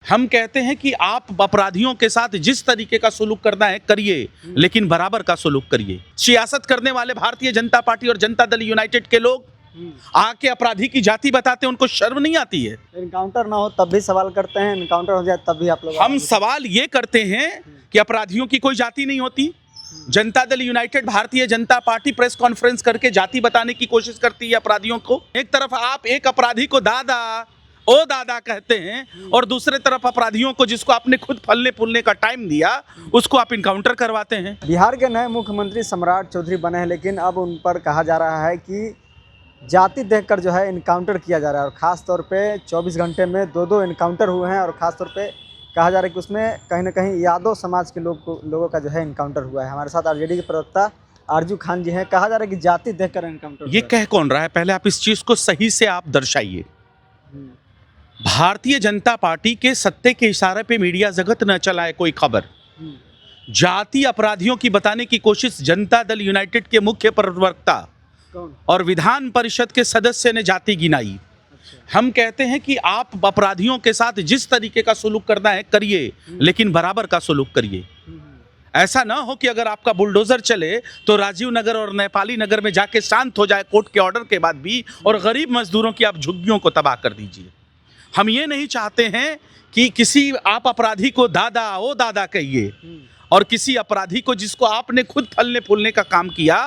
हम कहते हैं कि आप अपराधियों के साथ जिस तरीके का सुलूक करना है करिए, लेकिन बराबर का सुलूक करिए। सियासत करने वाले भारतीय जनता पार्टी और जनता दल यूनाइटेड के लोग आके अपराधी की जाति बताते हैं, उनको शर्म नहीं आती है? इनकाउंटर ना हो तब भी सवाल करते हैं, इनकाउंटर हो जाए तब भी आप लोग। हम सवाल ये करते हैं कि अपराधियों की कोई जाति नहीं होती। Janata Dal United, Bharatiya Janata party press conference करके जाति बताने की कोशिश करती है अपराधियों को। एक तरफ आप एक अपराधी को दादा ओ दादा कहते हैं और दूसरे तरफ अपराधियों को, जिसको आपने खुद फलने फूलने का टाइम दिया, उसको आप इनकाउंटर करवाते हैं। बिहार के नए मुख्यमंत्री सम्राट चौधरी बने हैं, लेकिन अब उन पर कहा जा रहा है कि जाति देखकर जो है इनकाउंटर किया जा रहा है, और ख़ास तौर पे 24 घंटे में 2 इनकाउंटर हुए हैं। और ख़ास तौर पे कहा जा रहा है कि उसमें कहीं ना कहीं यादव समाज के लोगों का जो है इनकाउंटर हुआ है। हमारे साथ आरजेडी के प्रवक्ता आरजू खान जी हैं। कहा जा रहा है कि जाति देखकर इनकाउंटर। ये कह कौन रहा है? पहले आप इस चीज को सही से आप दर्शाइए। भारतीय जनता पार्टी के सत्ते के इशारे पे मीडिया जगत न चलाए कोई खबर। जाति अपराधियों की बताने की कोशिश जनता दल यूनाइटेड के मुख्य प्रवक्ता और विधान परिषद के सदस्य ने जाति गिनाई। हम कहते हैं कि आप अपराधियों के साथ जिस तरीके का सुलूक करना है करिए, लेकिन बराबर का सुलूक करिए। ऐसा ना हो कि अगर आपका बुलडोजर चले तो राजीव नगर और नेपाली नगर में जाके शांत हो जाए कोर्ट के ऑर्डर के बाद भी, और गरीब मजदूरों की आप झुग्गियों को तबाह कर दीजिए। हम ये नहीं चाहते हैं कि किसी आप अपराधी को दादा ओ दादा कहिए, और किसी अपराधी को जिसको आपने खुद फलने फूलने का काम किया,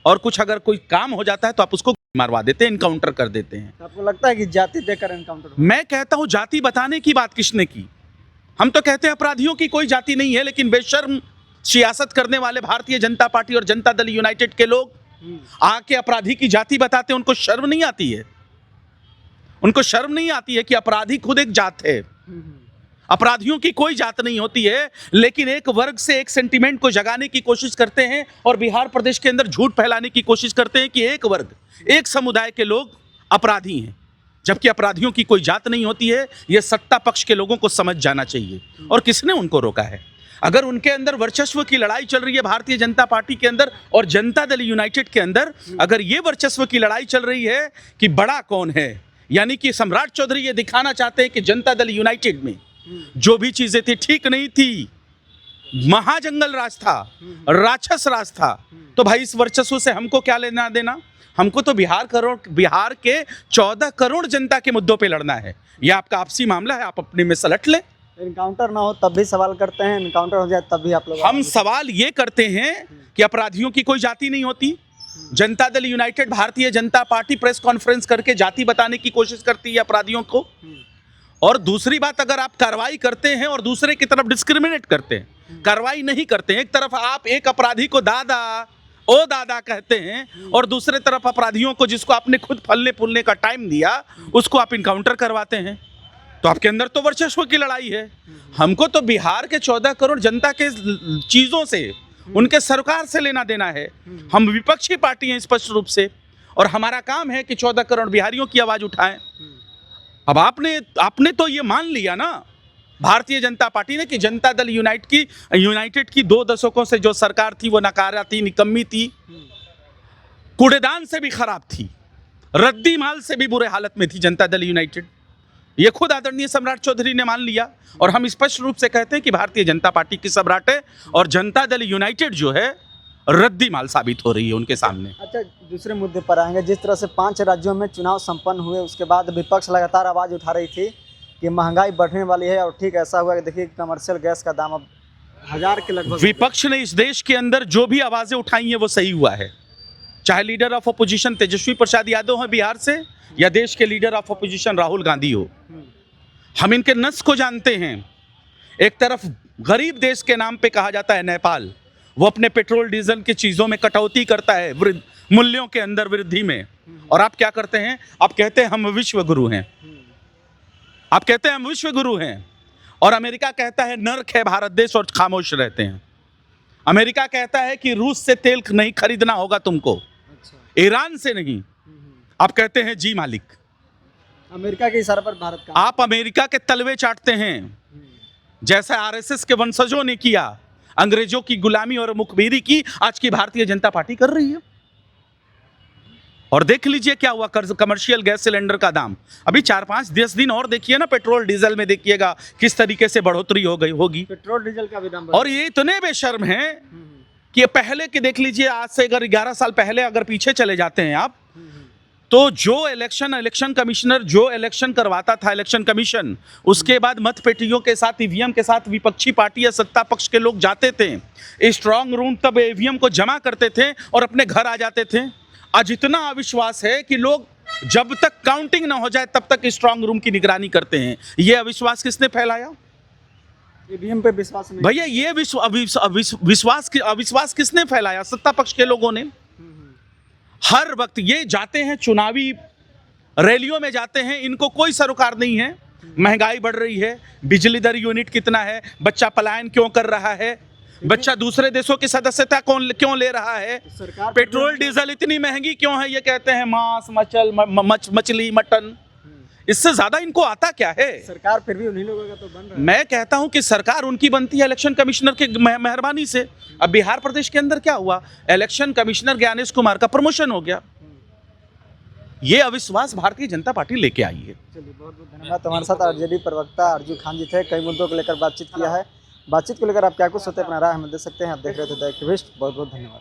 और कुछ अगर कोई काम हो जाता है तो आप उसको मारवा देते हैं, इनकाउंटर कर देते हैं। आपको लगता है कि जाति देखकर इनकाउंटर? मैं कहता हूं जाति बताने की बात किसने की? हम तो कहते हैं अपराधियों की कोई जाति नहीं है, लेकिन बेशर्म सियासत करने वाले भारतीय जनता पार्टी और जनता दल यूनाइटेड के लोग आके अपराधी की जाति बताते हैं, उनको शर्म नहीं आती है? उनको शर्म नहीं आती है कि अपराधी खुद एक जात है। अपराधियों की कोई जात नहीं होती है, लेकिन एक वर्ग से एक सेंटीमेंट को जगाने की कोशिश करते हैं और बिहार प्रदेश के अंदर झूठ फैलाने की कोशिश करते हैं कि एक वर्ग, एक समुदाय के लोग अपराधी हैं, जबकि अपराधियों की कोई जात नहीं होती है। यह सत्ता पक्ष के लोगों को समझ जाना चाहिए। और किसने उनको रोका है? अगर उनके अंदर वर्चस्व की लड़ाई चल रही है भारतीय जनता पार्टी के अंदर और जनता दल यूनाइटेड के अंदर, अगर ये वर्चस्व की लड़ाई चल रही है कि बड़ा कौन है, यानी कि सम्राट चौधरी ये दिखाना चाहते हैं कि जनता दल यूनाइटेड में जो भी चीजें थी ठीक नहीं थी, महाजंगल राज था, राक्षस राज था, तो भाई इस वर्चस्व से हमको क्या लेना देना? हमको तो बिहार के 14 करोड़ जनता के मुद्दों पे लड़ना है। यह आपका आपसी मामला है, आप अपने में सलट लें। इनकाउंटर ना हो तब भी सवाल करते हैं, इनकाउंटर हो जाए तब भी आप लोग। हम सवाल ये करते हैं कि अपराधियों की कोई जाति नहीं होती। Janata Dal United, Bharatiya Janata party press conference करके जाति बताने की कोशिश करती है अपराधियों को। और दूसरी बात, अगर आप कार्रवाई करते हैं और दूसरे की तरफ डिस्क्रिमिनेट करते हैं, कार्रवाई नहीं करते हैं, एक तरफ आप एक अपराधी को दादा ओ दादा कहते हैं और दूसरे तरफ अपराधियों को, जिसको आपने खुद फलने फूलने का टाइम दिया, उसको आप इनकाउंटर करवाते हैं, तो आपके अंदर तो वर्चस्व की लड़ाई है। हमको तो बिहार के 14 करोड़ जनता के चीजों से, उनके सरकार से लेना देना है। हम विपक्षी पार्टी हैं स्पष्ट रूप से, और हमारा काम है कि 14 करोड़ बिहारियों की आवाज उठाएं। अब आपने तो ये मान लिया ना, भारतीय जनता पार्टी ने, कि जनता दल यूनाइटेड की 2 दशकों से जो सरकार थी वो नकारा थी, निकम्मी थी, कूड़ेदान से भी खराब थी, रद्दी माल से भी बुरे हालत में थी जनता दल यूनाइटेड। ये खुद आदरणीय सम्राट चौधरी ने मान लिया, और हम स्पष्ट रूप से कहते हैं कि भारतीय जनता पार्टी की सम्राट है और जनता दल यूनाइटेड जो है रद्दी माल साबित हो रही है उनके सामने। अच्छा, दूसरे मुद्दे पर आएंगे। जिस तरह से 5 राज्यों में चुनाव संपन्न हुए, उसके बाद विपक्ष लगातार आवाज़ उठा रही थी कि महंगाई बढ़ने वाली है, और ठीक ऐसा हुआ कि देखिए कमर्शियल गैस का दाम अब 1000 के लगभग। विपक्ष ने इस देश के अंदर जो भी आवाज़ें उठाई हैं वो सही हुआ है, चाहे leader of opposition Tejashwi Prasad Yadav हैं बिहार से, या देश के leader of opposition Rahul Gandhi हो। हम इनके नस को जानते हैं। एक तरफ गरीब देश के नाम पे कहा जाता है नेपाल, वो अपने पेट्रोल डीजल की चीज़ों में कटौती करता है, मूल्यों के अंदर वृद्धि में, और आप क्या करते हैं? आप कहते हैं हम विश्व गुरु हैं, आप कहते हैं हम विश्व गुरु हैं, और अमेरिका कहता है नर्क है भारत देश, और खामोश रहते हैं। अमेरिका कहता है कि रूस से तेल नहीं खरीदना होगा तुमको, ईरान से नहीं। आप कहते हैं जी मालिक। अमेरिका के इशारे पर भारत का, आप अमेरिका के तलवे चाटते हैं, जैसा आरएसएस के वंशजों ने किया, अंग्रेजों की गुलामी और मुखबिरी की आज की भारतीय जनता पार्टी कर रही है। और देख लीजिए क्या हुआ कमर्शियल गैस सिलेंडर का दाम। अभी 4-5-10 दिन और देखिए ना, पेट्रोल डीजल में देखिएगा किस तरीके से बढ़ोतरी हो गई होगी। पेट्रोल डीजल का भी दाम और ये इतने बेशर्म हैं कि पहले के देख लीजिए, आज से अगर 11 साल पहले अगर पीछे चले जाते हैं आप, तो जो इलेक्शन कमिश्नर जो इलेक्शन करवाता था, इलेक्शन कमीशन, उसके बाद मत पेटियों के साथ, ईवीएम के साथ विपक्षी पार्टी या सत्ता पक्ष के लोग जाते थे स्ट्रांग रूम, तब ईवीएम को जमा करते थे और अपने घर आ जाते थे। आज इतना अविश्वास है कि लोग जब तक काउंटिंग ना हो जाए तब तक स्ट्रांग रूम की निगरानी करते हैं। ये अविश्वास किसने फैलाया? ईवीएम पे विश्वास नहीं। भैया ये अविश्वास किसने फैलाया? सत्ता पक्ष के लोगों ने। हर वक्त ये जाते हैं चुनावी रैलियों में जाते हैं, इनको कोई सरोकार नहीं है। महंगाई बढ़ रही है, बिजली दर यूनिट कितना है, बच्चा पलायन क्यों कर रहा है, बच्चा दूसरे देशों की सदस्यता क्यों ले रहा है, सरकार पेट्रोल डीजल इतनी महंगी क्यों है, ये कहते हैं मांस मछली मटन। इससे ज्यादा इनको आता क्या है? सरकार फिर भी उन्हीं लोगों का तो बन रहा है। मैं कहता हूं कि सरकार उनकी बनती है इलेक्शन कमिश्नर के मेहरबानी से। अब बिहार प्रदेश के अंदर क्या हुआ, इलेक्शन कमिश्नर ज्ञानेश कुमार का प्रमोशन हो गया। ये अविश्वास भारतीय जनता पार्टी लेके आई है। चलिए, बहुत बहुत धन्यवाद। हमारे साथ आरजेडी प्रवक्ता अर्जू खान जी थे। कई मुद्दों को लेकर बातचीत किया है। बातचीत को लेकर आप क्या कुछ सोचते हैं, अपना राय हमें दे सकते हैं। आप देख रहे थे द एक्टिविस्ट। बहुत बहुत धन्यवाद।